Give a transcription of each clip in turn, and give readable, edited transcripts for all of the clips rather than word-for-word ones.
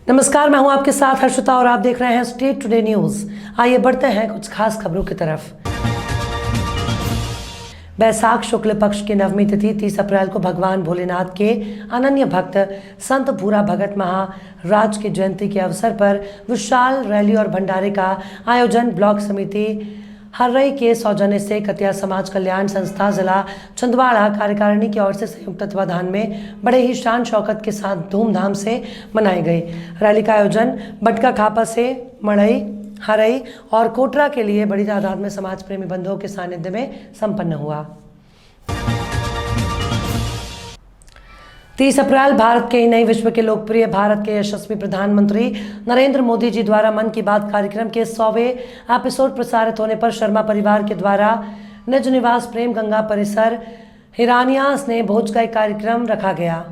नमस्कार, मैं हूं आपके साथ हर्षिता और आप देख रहे हैं स्टेट टुडे न्यूज। आइए बढ़ते हैं कुछ खास खबरों की तरफ। बैसाख शुक्ल पक्ष की नवमी तिथि 30 अप्रैल को भगवान भोलेनाथ के अनन्य भक्त संत भूरा भगत महाराज की जयंती के अवसर पर विशाल रैली और भंडारे का आयोजन ब्लॉक समिति हर्रई के सौजन्य से कतिया समाज कल्याण संस्था जिला छिंदवाड़ा कार्यकारिणी की ओर से संयुक्त तत्वाधान में बड़े ही शान शौकत के साथ धूमधाम से मनाई गई। रैली का आयोजन बटका खापा से मड़ई, हरई और कोटरा के लिए बड़ी तादाद में समाज प्रेमी बंधुओं के सानिध्य में संपन्न हुआ। 30 अप्रैल भारत के ही नहीं विश्व के लोकप्रिय भारत के यशस्वी प्रधानमंत्री नरेंद्र मोदी जी द्वारा मन की बात कार्यक्रम के 100वें एपिसोड प्रसारित होने पर शर्मा परिवार के द्वारा निज निवास प्रेम गंगा परिसर हिरानिया स्नेह भोज का एक कार्यक्रम रखा गया,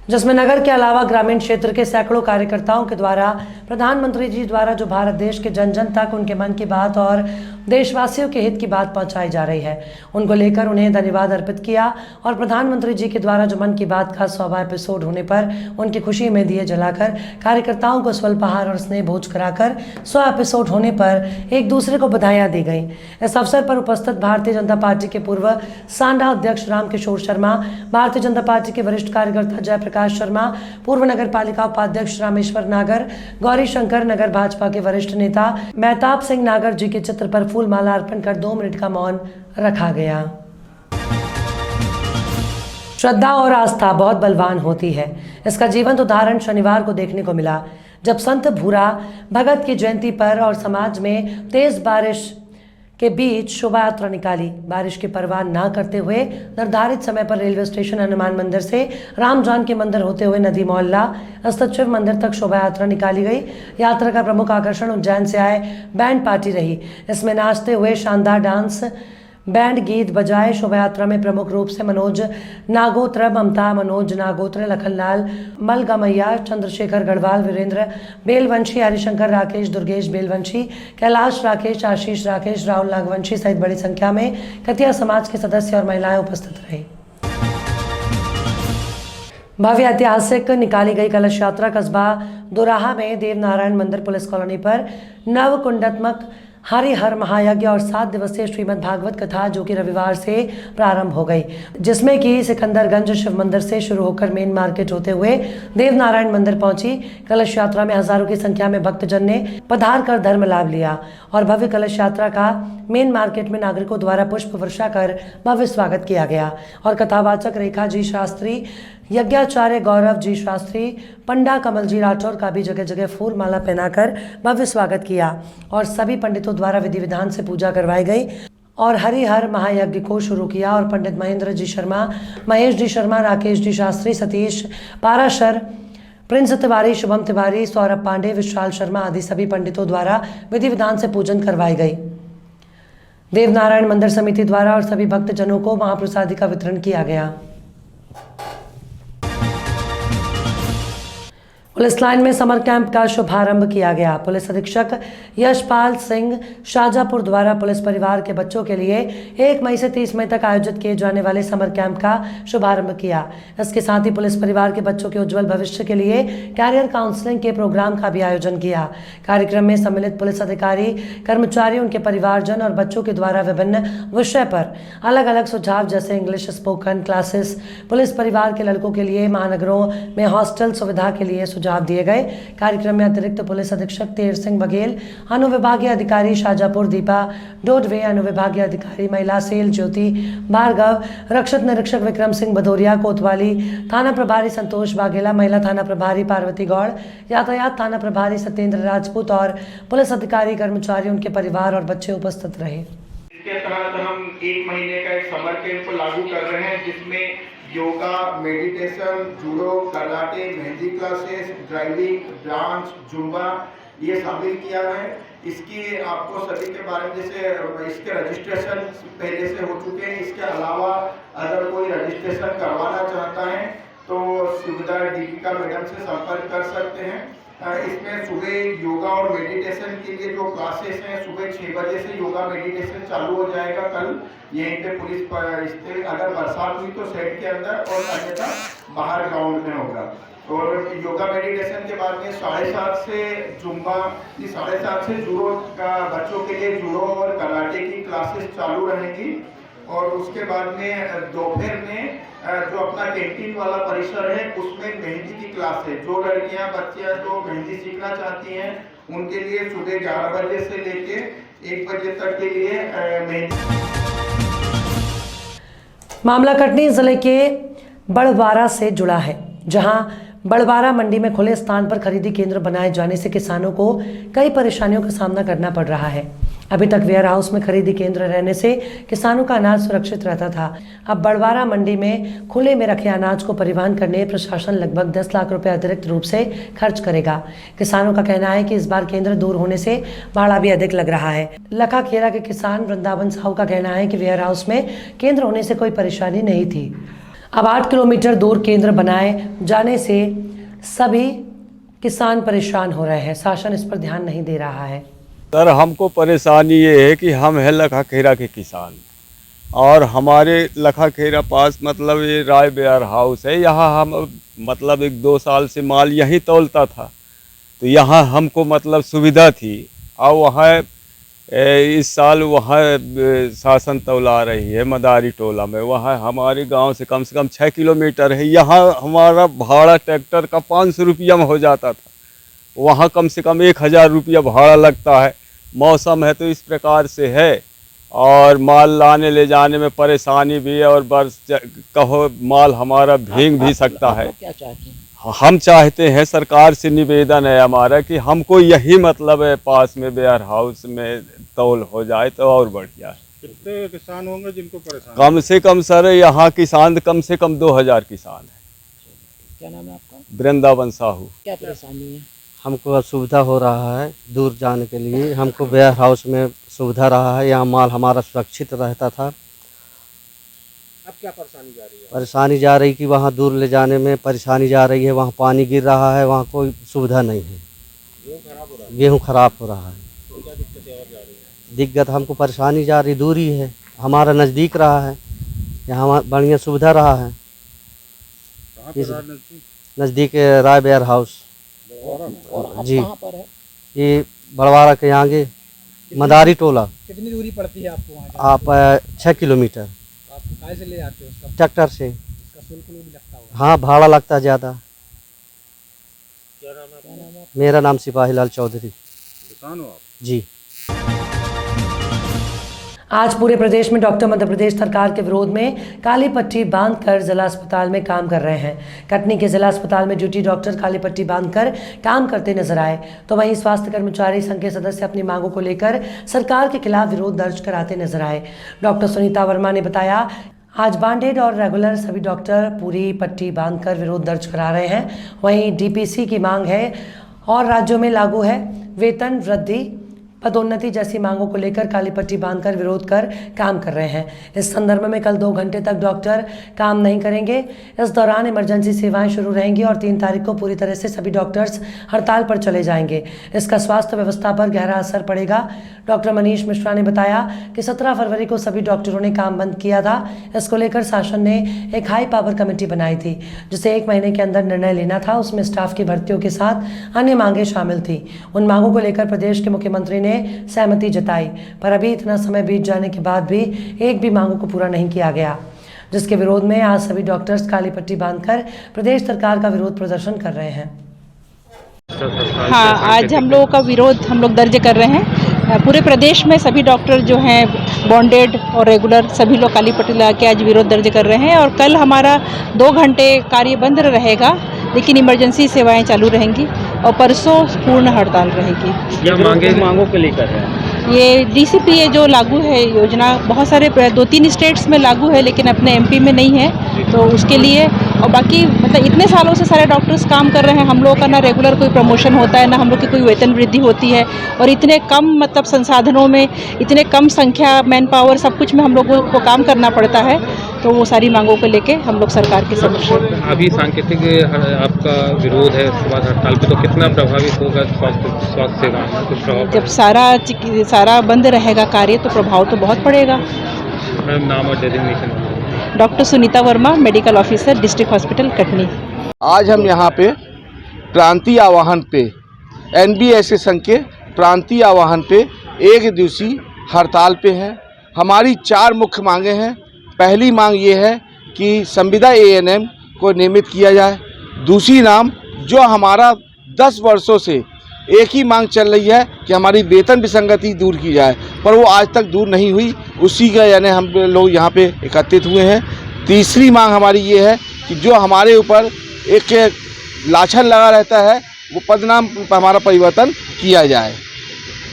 जिसमें नगर के अलावा ग्रामीण क्षेत्र के सैकड़ों कार्यकर्ताओं के द्वारा प्रधानमंत्री जी द्वारा जो भारत देश के जन जन तक उनके मन की बात और देशवासियों के हित की बात पहुंचाई जा रही है, उनको लेकर उन्हें धन्यवाद अर्पित किया और प्रधानमंत्री जी के द्वारा जो मन की बात का 100वां एपिसोड होने पर उनकी खुशी में दिए जलाकर कार्यकर्ताओं को स्वल्पाहार और स्नेह भोज कराकर 100 एपिसोड होने पर एक दूसरे को बधाइयां दी गई। इस अवसर पर उपस्थित भारतीय जनता पार्टी के पूर्व सांडा अध्यक्ष रामकिशोर शर्मा, भारतीय जनता पार्टी के वरिष्ठ कार्यकर्ता जयप्रकाश शर्मा, पूर्व नगर पालिका उपाध्यक्ष रामेश्वर नागर, गौरी शंकर, नगर भाजपा के वरिष्ठ नेता मेहताब सिंह नागर जी के चित्र पर फूल माला अर्पण कर 2 मिनट का मौन रखा गया। श्रद्धा और आस्था बहुत बलवान होती है। इसका जीवंत उदाहरण शनिवार को देखने को मिला, जब संत भूरा भगत की जयंती पर और समाज में तेज बारिश के बीच शोभा यात्रा निकाली। बारिश की परवाह न करते हुए निर्धारित समय पर रेलवे स्टेशन हनुमान मंदिर से राम जानकी मंदिर होते हुए नदी मोहल्ला स्थित शिव मंदिर तक शोभा यात्रा निकाली गई। यात्रा का प्रमुख आकर्षण उज्जैन से आए बैंड पार्टी रही। इसमें नाचते हुए शानदार डांस, बैंड गीत बजाए शोभा यात्रा में प्रमुख रूप से मनोज नागोत्र, ममता मनोज नागोत्र, लखनलाल मलगमैया, चंद्रशेखर गढ़वाल, वीरेंद्र बेलवंशी, हरिशंकर राकेश, दुर्गेश बेलवंशी, कैलाश राकेश, आशीष राकेश, राहुल नागवंशी सहित बड़ी संख्या में कतिया समाज के सदस्य और महिलाएं उपस्थित रहे। भव्य ऐतिहासिक निकाली गई कलश यात्रा कस्बा दोराहा में देवनारायण मंदिर पुलिस कॉलोनी पर नवकुंडात्मक हरिहर महायज्ञ और 7 दिवसीय श्रीमद् भागवत कथा जो कि रविवार से प्रारंभ हो गई, जिसमें कि सिकंदरगंज शिव मंदिर से शुरू होकर मेन मार्केट होते हुए देवनारायण मंदिर पहुंची। कलश यात्रा में हजारों की संख्या में भक्तजन ने पधार कर धर्म लाभ लिया और भव्य कलश यात्रा का मेन मार्केट में नागरिकों द्वारा पुष्प वर्षा कर भव्य स्वागत किया गया और कथावाचक रेखा जी शास्त्री, यज्ञाचार्य गौरव जी शास्त्री, पंडा कमल जी राठौर का भी जगह जगह फूल माला पहनाकर भव्य स्वागत किया और सभी पंडितों द्वारा विधि विधान से पूजा करवाई गई और हरिहर महायज्ञ को शुरू किया और पंडित महेंद्र जी शर्मा, महेश जी शर्मा, राकेश जी शास्त्री, सतीश पाराशर, प्रिंस तिवारी, शुभम तिवारी, सौरभ पांडे, विशाल शर्मा आदि सभी पंडितों द्वारा विधि विधान से पूजन करवाई गई। देवनारायण मंदिर समिति द्वारा और सभी भक्तजनों को महाप्रसादी का वितरण किया गया। पुलिस लाइन में समर कैंप का शुभारंभ किया गया। पुलिस अधीक्षक यशपाल सिंह शाहजहांपुर द्वारा पुलिस परिवार के बच्चों के लिए 1 मई से 30 मई तक आयोजित किए जाने वाले समर कैंप का शुभारंभ किया। इसके साथ ही पुलिस परिवार के बच्चों के उज्जवल भविष्य के लिए कैरियर काउंसलिंग के प्रोग्राम का भी आयोजन किया। कार्यक्रम में सम्मिलित पुलिस अधिकारी, कर्मचारी, उनके परिवारजन और बच्चों के द्वारा विभिन्न विषय पर अलग अलग सुझाव जैसे इंग्लिश स्पोकन क्लासेस, पुलिस परिवार के लड़कों के लिए महानगरों में हॉस्टल सुविधा के लिए सुझाव दिए गए। कार्यक्रम में अतिरिक्त पुलिस अधीक्षक तेर सिंह बघेल, अनुविभागीय अधिकारी शाहजहांपुर दीपा डोडवे, अनुविभागीय अधिकारी महिला सेल ज्योति भार्गव, रक्षक निरीक्षक विक्रम सिंह भदौरिया, कोतवाली थाना प्रभारी संतोष बाघेला, महिला थाना प्रभारी पार्वती गौड़, यातायात थाना प्रभारी सत्येंद्र राजपूत और पुलिस अधिकारी, कर्मचारी, उनके परिवार और बच्चे उपस्थित रहे। इसके तहत हम 1 महीने का एक समर कैंप लागू कर रहे हैं, जिसमें yoga, meditation, judo, karate, mehndi classes, driving, dance, Zumba ये शामिल किया है। इसकी आपको सभी के बारे में जैसे इसके रजिस्ट्रेशन पहले से हो चुके हैं। इसके अलावा अगर कोई रजिस्ट्रेशन करवाना चाहता है तो सुविधा दीपिका मैडम से संपर्क कर सकते हैं। इसमें सुबह योगा और मेडिटेशन के लिए जो क्लासेस हैं, सुबह 6 बजे से योगा मेडिटेशन चालू हो जाएगा कल यहीं पे पुलिस पर। अगर बरसात हुई तो सेट के अंदर और अन्यथा बाहर ग्राउंड में होगा। और योगा मेडिटेशन के बाद में 7:30 से जुम्बा, 7:30 से जूडो का बच्चों के लिए जूडो और कराटे की क्लासेस चालू रहेंगी। और उसके बाद में दोपहर में जो अपना कैंटीन वाला परिसर है उसमें मेहंदी की क्लास है। जो लड़कियां बच्चियां जो मेहंदी सीखना चाहती हैं उनके लिए सुबह 11 बजे से लेके 1 बजे तक के लिए मेहंदी। मामला कटनी जिले के बड़वारा से जुड़ा है, जहां बड़वारा मंडी में खुले स्थान पर खरीदी केंद्र बनाए जाने से किसानों को कई परेशानियों का सामना करना पड़ रहा है। अभी तक वेयर हाउस में खरीदी केंद्र रहने से किसानों का अनाज सुरक्षित रहता था। अब बड़वारा मंडी में खुले में रखे अनाज को परिवहन करने प्रशासन लगभग 10 लाख रुपए अतिरिक्त रूप से खर्च करेगा। किसानों का कहना है कि इस बार केंद्र दूर होने से भाड़ा भी अधिक लग रहा है। लखाखेरा के किसान वृंदावन साहू का कहना है कि वेयर हाउस में केंद्र होने से कोई परेशानी नहीं थी। अब 8 किलोमीटर दूर केंद्र बनाए जाने से सभी किसान परेशान हो रहे हैं। शासन इस पर ध्यान नहीं दे रहा है। सर, हमको परेशानी ये है कि हम है लखाखेरा के किसान और हमारे लखाखेरा पास मतलब ये राय वेयर हाउस है। यहाँ हम मतलब 1-2 साल से माल यहीं तौलता था, तो यहाँ हमको मतलब सुविधा थी। और वहाँ इस साल वहाँ शासन तौला रही है मदारी टोला में। वहाँ हमारे गांव से कम 6 किलोमीटर है। यहाँ हमारा भाड़ा ट्रैक्टर का 500 रुपया में हो जाता था, वहाँ कम से कम 1000 रुपया भाड़ा लगता है। मौसम है तो इस प्रकार से है और माल लाने ले जाने में परेशानी भी है और बरस कहो माल हमारा भीग भी सकता है। क्या चाहते हैं? हम चाहते हैं, सरकार से निवेदन है हमारा कि हमको यही मतलब है पास में वेयर हाउस में तौल हो जाए तो और बढ़िया है। कितने किसान होंगे जिनको परेशानी? कम से कम सर यहाँ किसान कम से कम 2000 किसान है। क्या नाम है आपका? वृंदावन साहू। क्या परेशानी है? हमको असुविधा हो रहा है दूर जाने के लिए। हमको वेयर हाउस में सुविधा रहा है, यहाँ माल हमारा सुरक्षित रहता था। अब क्या परेशानी जा रही है? परेशानी जा रही कि वहाँ दूर ले जाने में परेशानी जा रही है। वहाँ पानी गिर रहा है, वहाँ कोई सुविधा नहीं है। गेहूँ खराब हो रहा है। तो क्या दिक्कतें और जा रही है? दिक्कत हमको परेशानी जा रही, दूरी है, हमारा नज़दीक रहा है, यहाँ बढ़िया सुविधा रहा है। कहाँ पर रहा नजदीक? नज़दीक राय वेयर हाउस और आप जी। कहाँ पर है? ये बड़वारा के आगे मदारी टोला। कितनी दूरी पड़ती है आपको वहाँ? आप 6 किलोमीटर आप कहाँ से ले जाते हो? उसका ट्रैक्टर से। शुल्क भी लगता होगा। हाँ, भाड़ा लगता है ज़्यादा। क्या नाम है? क्या नाम है? मेरा नाम सिपाही लाल चौधरी। किसान हो आप? जी। आज पूरे प्रदेश में डॉक्टर मध्य प्रदेश सरकार के विरोध में काली पट्टी बांधकर जिला अस्पताल में काम कर रहे हैं। कटनी के जिला अस्पताल में ड्यूटी डॉक्टर काली पट्टी बांधकर काम करते नजर आए, तो वहीं स्वास्थ्य कर्मचारी संघ के सदस्य अपनी मांगों को लेकर सरकार के खिलाफ विरोध दर्ज कराते नजर आए। डॉक्टर सुनीता वर्मा ने बताया, आज बांडेड और रेगुलर सभी डॉक्टर पूरी पट्टी बांधकर विरोध दर्ज करा रहे हैं। वहीं डीपीसी की मांग है और राज्यों में लागू है वेतन वृद्धि, पदोन्नति जैसी मांगों को लेकर काली पट्टी बांधकर विरोध कर काम कर रहे हैं। इस संदर्भ में कल 2 घंटे तक डॉक्टर काम नहीं करेंगे। इस दौरान इमरजेंसी सेवाएं शुरू रहेंगी और 3 तारीख को पूरी तरह से सभी डॉक्टर्स हड़ताल पर चले जाएंगे। इसका स्वास्थ्य व्यवस्था पर गहरा असर पड़ेगा। डॉक्टर मनीष मिश्रा ने बताया कि 17 फरवरी को सभी डॉक्टरों ने काम बंद किया था। इसको लेकर शासन ने एक हाई पावर कमेटी बनाई थी, जिसे 1 महीने के अंदर निर्णय लेना था। उसमें स्टाफ की भर्तियों के साथ अन्य मांगें शामिल थी। उन मांगों को लेकर प्रदेश के मुख्यमंत्री ने सहमति जताई, पर अभी इतना समय बीत जाने के बाद भी एक भी मांगों को पूरा नहीं किया गया, जिसके विरोध में आज सभी डॉक्टर्स काली पट्टी बांधकर प्रदेश सरकार का विरोध प्रदर्शन कर रहे हैं। हाँ, आज हम लोगों का विरोध हम लोग दर्ज कर रहे हैं। पूरे प्रदेश में सभी डॉक्टर जो हैं बॉन्डेड और रेगुलर सभी लोग काली पट्टी लगा के आज विरोध दर्ज कर रहे हैं। और कल हमारा 2 घंटे कार्य बंद रहेगा, लेकिन इमरजेंसी सेवाएं चालू रहेंगी और परसों पूर्ण हड़ताल रहेगी। क्या मांगों को लेकर है? ये डीसीपीए जो लागू है योजना, बहुत सारे 2-3 स्टेट्स में लागू है, लेकिन अपने एमपी में नहीं है, तो उसके लिए। और बाकी मतलब इतने सालों से सारे डॉक्टर्स काम कर रहे हैं। हम लोगों का ना रेगुलर कोई प्रमोशन होता है, ना हम लोग की कोई वेतन वृद्धि होती है, और इतने कम मतलब संसाधनों में इतने कम संख्या मैन पावर सब कुछ में हम लोगों को काम करना पड़ता है। तो वो सारी मांगों को लेके हम लोग सरकार के समक्ष। अभी सांकेतिक आपका विरोध है उसके बाद हड़ताल पे, तो कितना प्रभावित होगा स्वास्थ्य सेवा में? कुछ प्रभाव जब सारा बंद रहेगा कार्य तो प्रभाव तो बहुत पड़ेगा। मैम, नाम और designation? Doctor Sunita Verma, medical officer, district hospital Katni. आज हम यहाँ पे प्रांतीय आवाहन पे NBSA संघ के प्रांतीय आवाहन पे एक दिवसीय हड़ताल पे हैं। हमारी 4 मुख्य मांगे हैं। पहली मांग ये है कि संविदा ANM को नियमित किया जाए। दूसरी नाम जो हमारा 10 वर्षों से एक ही मांग चल रही है कि हमारी वेतन विसंगति दूर की जाए, पर वो आज तक दूर नहीं हुई। उसी का यानी हम लोग यहाँ पे एकत्रित हुए हैं। तीसरी मांग हमारी ये है कि जो हमारे ऊपर एक लाछन लगा रहता है वो पदनाम हमारा परिवर्तन किया जाए।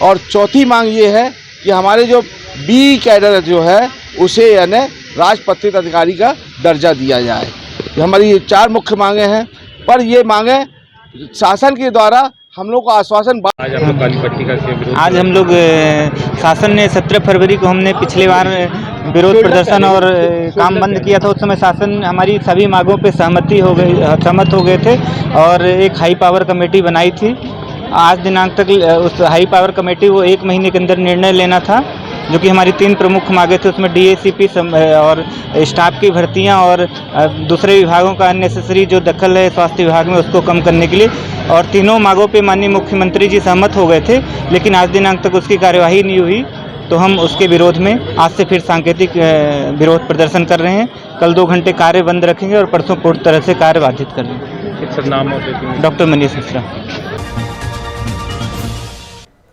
और चौथी मांग ये है कि हमारे जो B कैडर जो है उसे यानी राजपत्रित अधिकारी का दर्जा दिया जाए। हमारी ये 4 मुख्य मांगे हैं, पर ये मांगे शासन के द्वारा हम लोग को आश्वासन। आज आप लोग काली पट्टी का विरोध, आज हम लोग शासन ने 17 फरवरी को हमने पिछले बार विरोध प्रदर्शन और काम बंद किया था। उस समय शासन हमारी सभी मांगों पे सहमत हो गए थे और एक हाई पावर कमेटी बनाई थी। आज दिनांक तक उस हाई पावर कमेटी को 1 महीने के अंदर निर्णय लेना था, जो कि हमारी 3 प्रमुख मांगे थे। उसमें DACP और स्टाफ की भर्तियां और दूसरे विभागों का अननेसेसरी जो दखल है स्वास्थ्य विभाग में उसको कम करने के लिए, और तीनों मांगों पे माननीय मुख्यमंत्री जी सहमत हो गए थे, लेकिन आज दिनांक तक उसकी कार्यवाही नहीं हुई। तो हम उसके विरोध में आज से फिर सांकेतिक विरोध प्रदर्शन कर रहे हैं। कल 2 घंटे कार्य बंद रखेंगे और परसों पूरी तरह से कार्य बाधित कर देंगे। नाम डॉक्टर मनीष मिश्रा।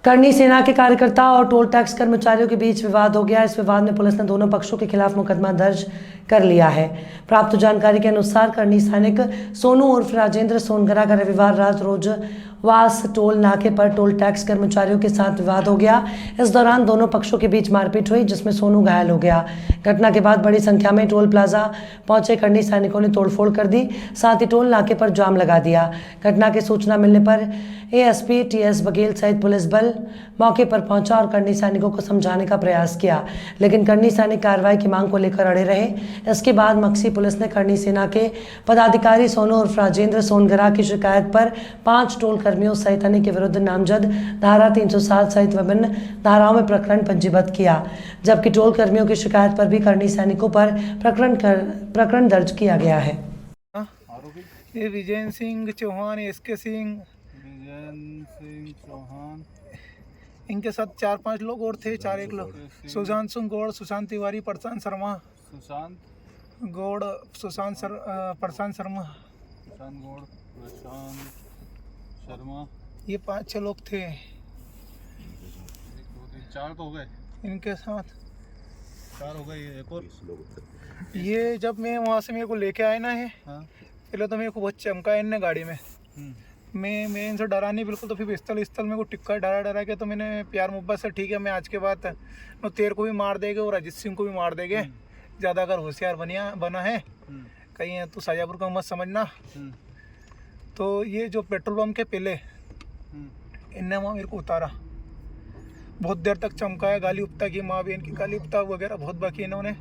करनी सेना के कार्यकर्ता और टोल टैक्स कर्मचारियों के बीच विवाद हो गया। इस विवाद में पुलिस ने दोनों पक्षों के खिलाफ मुकदमा दर्ज कर लिया है। प्राप्त जानकारी के अनुसार करनी सैनिक सोनू उर्फ राजेंद्र सोनगरा का रविवार रात रोजवास टोल नाके पर टोल टैक्स कर्मचारियों के साथ विवाद हो गया। इस दौरान दोनों पक्षों के बीच मारपीट हुई, जिसमें सोनू घायल हो गया। घटना के बाद बड़ी संख्या में टोल प्लाजा पहुंचे करनी सैनिकों ने तोड़फोड़ कर दी, साथ ही टोल नाके पर जाम लगा दिया। घटना की सूचना मिलने पर ASP TS बघेल सहित पुलिस बल मौके पर पहुंचा और करनी सैनिकों को समझाने का प्रयास किया, लेकिन करनी सैनिक कार्रवाई की मांग को लेकर अड़े रहे। इसके बाद मक्सी पुलिस ने करनी सेना के पदाधिकारी सोनू उर्फ राजेंद्र सोनगरा की शिकायत पर 5 टोल कर्मियों सहित अन्य के विरुद्ध नामजद धारा 307 सहित विभिन्न धाराओं में प्रकरण पंजीबद्ध किया, जबकि टोल कर्मियों की शिकायत पर भी करनी सैनिकों पर प्रकरण दर्ज किया गया है। ये विजय सिंह चौहान, SK सिंह, इनके साथ 4-5 लोग और थे, 4-1 लोग। सुशांत सिंह गौड़, सुशांत तिवारी, प्रशांत शर्मा, प्रशांत शर्मा, ये 5-6 लोग थे। 4 तो हो गए इनके साथ 4 हो गए। एक और ये जब मैं वहाँ से मेरे को लेके आए ना है, पहले तो मेरे को बहुत चमका इनने गाड़ी में। मैं इनसे डरा नहीं बिल्कुल। तो फिर पिस्तल मेरे को टिक्का डरा के, तो मैंने प्यार मोहब्बत से, ठीक है मैं आज के बाद मैं तेरे को भी मार देंगे और अजीत सिंह को भी मार देंगे, ज़्यादा अगर होशियार बना है कहीं तू साजापुर का मत समझना। तो ये जो पेट्रोल पंप के पहले इनने वहाँ मेरे को उतारा, बहुत देर तक चमकाया, गाली उपता की, माँ बहन की गाली उपता वगैरह बहुत बाकी इन्होंने।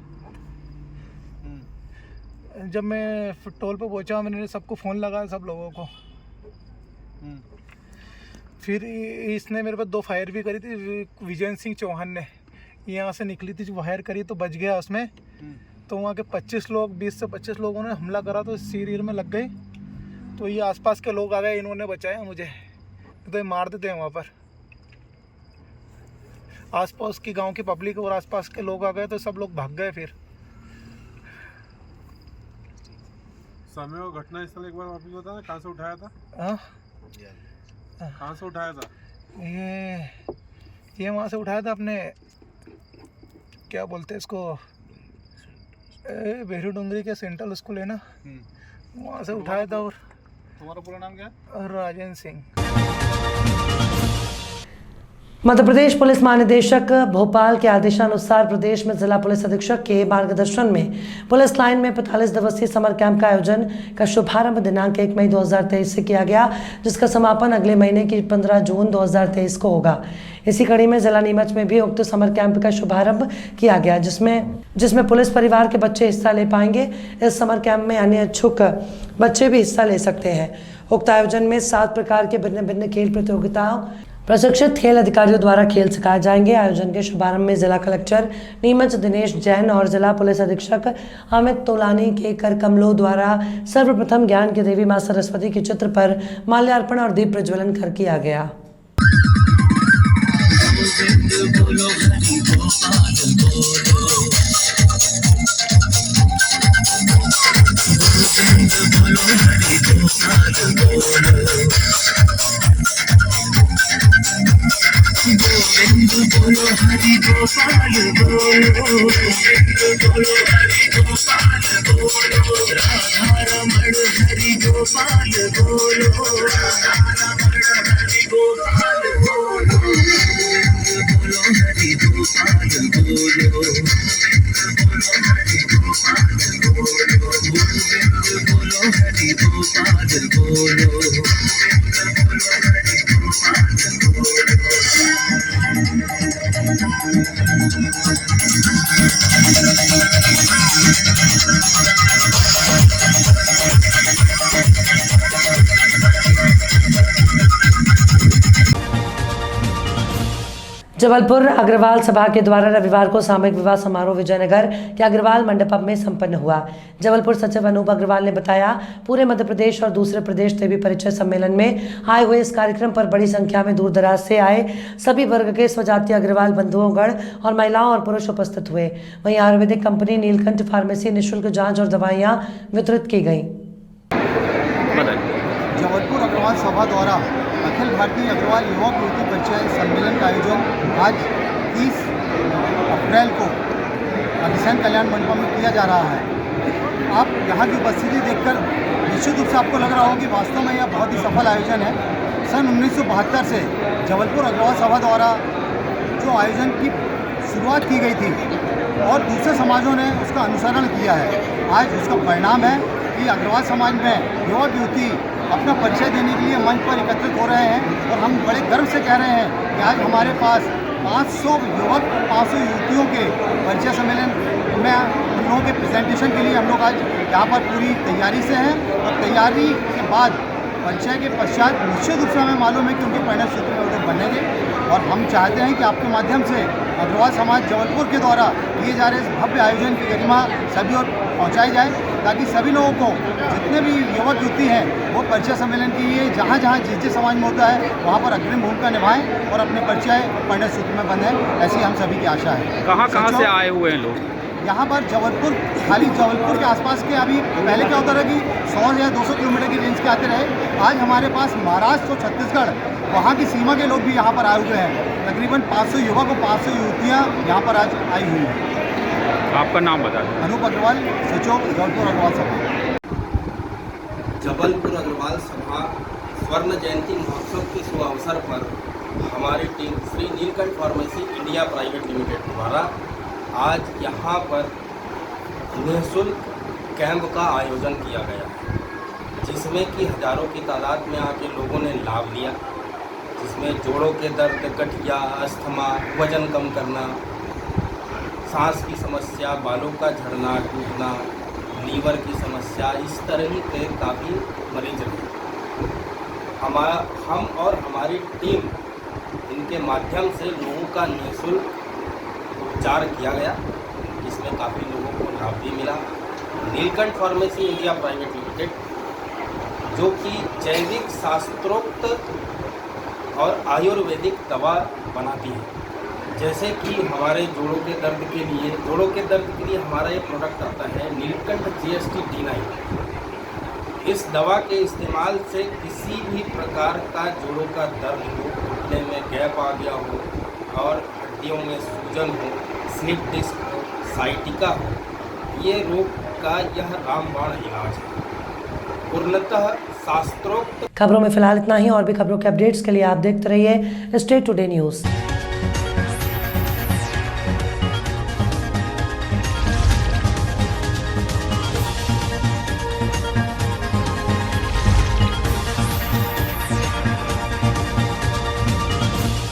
जब मैं टोल पे पहुँचा मैंने सबको फ़ोन लगाया, सब लोगों को। फिर इसने मेरे पे 2 फायर भी करी थी। विजय सिंह चौहान ने यहाँ से निकली थी, जो फायर करी तो बच गया उसमें। तो वहाँ के 20 से 25 लोगों ने हमला करा, तो सिर में लग गई। तो ये आसपास के लोग आ गए, इन्होंने बचाया मुझे, तो ये मार देते हैं वहाँ पर। आसपास की गांव की पब्लिक और आसपास के लोग आ गए, तो सब लोग भाग गए। फिर समय और घटना स्थल एक बार वापस बताना, कहाँ से उठाया था? कहाँ से उठाया था? ये वहाँ से उठाया था, अपने क्या बोलते हैं इसको, बेहरू डूंगरी के सेंट्रल स्कूल है ना, वहाँ से उठाया था। और तुम्हारा पूरा नाम क्या है? राजेंद्र सिंह। मध्य प्रदेश पुलिस महानिदेशक भोपाल के आदेशानुसार प्रदेश में जिला पुलिस अधीक्षक के मार्गदर्शन में पुलिस लाइन में 45 दिवसीय समर कैंप का आयोजन का शुभारंभ दिनांक 1 मई 2023 से किया गया, जिसका समापन अगले महीने की 15 जून 2023 को होगा। इसी कड़ी में जिला नीमच में भी उक्त समर कैंप का शुभारंभ किया गया, जिसमें पुलिस परिवार के बच्चे हिस्सा ले पाएंगे। इस समर कैंप में अन्य इच्छुक बच्चे भी हिस्सा ले सकते हैं। उक्त आयोजन में 7 प्रकार के भिन्न भिन्न खेल प्रतियोगिताओं प्रशिक्षित खेल अधिकारियों द्वारा खेल सिखाए जाएंगे। आयोजन के शुभारंभ में जिला कलेक्टर नीमच दिनेश जैन और जिला पुलिस अधीक्षक अमित तोलानी के कर कमलों द्वारा सर्वप्रथम ज्ञान की देवी मां सरस्वती के चित्र पर माल्यार्पण और दीप प्रज्वलन कर किया गया। जबलपुर अग्रवाल सभा के द्वारा रविवार को सामूहिक विवाह समारोह विजयनगर के अग्रवाल मंडपम में संपन्न हुआ। जबलपुर सचिव अनूप अग्रवाल ने बताया, पूरे मध्य प्रदेश और दूसरे प्रदेश देवी परिचय सम्मेलन में आए हुए इस कार्यक्रम पर बड़ी संख्या में दूर दराज से आए सभी वर्ग के स्वजातीय अग्रवाल बंधुओंगण और महिलाओं और पुरुष उपस्थित हुए। वहीं आयुर्वेदिक कंपनी नीलकंठ फार्मेसी निःशुल्क जाँच और दवाइयाँ वितरित की गई। जबलपुर अग्रवाल सभा द्वारा अखिल भारतीय अग्रवाल युवा युवती परिचय सम्मेलन का आयोजन आज 30 अप्रैल को किसान कल्याण मंडपम में किया जा रहा है। आप यहाँ की उपस्थिति देखकर निश्चित रूप से आपको लग रहा होगा कि वास्तव में यह बहुत ही सफल आयोजन है। सन 1972 से जबलपुर अग्रवाल सभा द्वारा जो आयोजन की शुरुआत की गई थी और दूसरे समाजों ने उसका अनुसरण किया है। आज उसका परिणाम है कि अग्रवाल समाज में युवा युवती अपना परिचय देने के लिए मंच पर एकत्रित हो रहे हैं और हम बड़े गर्व से कह रहे हैं कि आज हमारे पास 500 युवक 500 युवतियों के परिचय सम्मेलन में उन लोगों के प्रेजेंटेशन के लिए हम लोग आज यहाँ पर पूरी तैयारी से हैं और तैयारी के बाद परिचय के पश्चात निश्चित रूप से हमें मालूम है कि उनके परिणय सूत्र में वो लोग बनेंगे और हम चाहते हैं कि आपके माध्यम से अग्रवाल समाज जबलपुर के द्वारा किए जा रहे इस भव्य आयोजन की गरिमा सभी और पहुँचाई जाए ताकि सभी लोगों को जितने भी युवक युवती हैं वो परिचय सम्मेलन के लिए जहाँ जहाँ जिस समाज में होता है वहाँ पर अग्रिम भूमिका निभाएं और अपने परिचय परिणय सूत्र में बंधें। ऐसी हम सभी की आशा है। कहाँ से आए हुए हैं लोग? यहाँ पर जबलपुर, खाली जबलपुर के आसपास के अभी पहले क्या होता रहा कि 100 या 200 किलोमीटर की रेंज के आते रहे। आज हमारे पास महाराष्ट्र और छत्तीसगढ़ वहाँ की सीमा के लोग भी यहाँ पर आए हुए हैं। तकरीबन 500 युवक और 500 युवतियाँ यहाँ पर आज आई हुई हैं। आपका नाम बता दें। अनूप अग्रवाल, सचिव जबलपुर अग्रवाल सभा। जबलपुर अग्रवाल सभा स्वर्ण जयंती महोत्सव के शुभ अवसर पर हमारी team Shri Neelkanth pharmacy India private limited द्वारा आज यहाँ पर निःशुल्क कैंप का आयोजन किया गया है, जिसमें कि हज़ारों की तादाद में आके लोगों ने लाभ लिया, जिसमें जोड़ों के दर्द, गठिया, अस्थमा, वजन कम करना, सांस की समस्या, बालों का झड़ना टूटना, लीवर की समस्या, इस तरह के काफ़ी मरीज रहे। हम और हमारी टीम इनके माध्यम से लोगों का निःशुल्क उपचार किया गया, जिसमें काफ़ी लोगों को लाभ भी मिला। Neelkanth pharmacy India private limited, जो कि जैविक शास्त्रोक्त और आयुर्वेदिक दवा बनाती है, जैसे कि हमारे जोड़ों के दर्द के लिए हमारा ये प्रोडक्ट आता है नीलकंठ GST D9। इस दवा के इस्तेमाल से किसी भी प्रकार का जोड़ों का दर्द हो, घुटने में गैप आ गया हो और हड्डियों में सूजन हो, स्लिप डिस्क हो, साइटिका हो, ये रोग का यह रामबाण इलाज है, पूर्णतः शास्त्रोक्त। खबरों में फिलहाल इतना ही। और भी खबरों के अपडेट्स के लिए आप देखते रहिए स्टेट टुडे न्यूज़।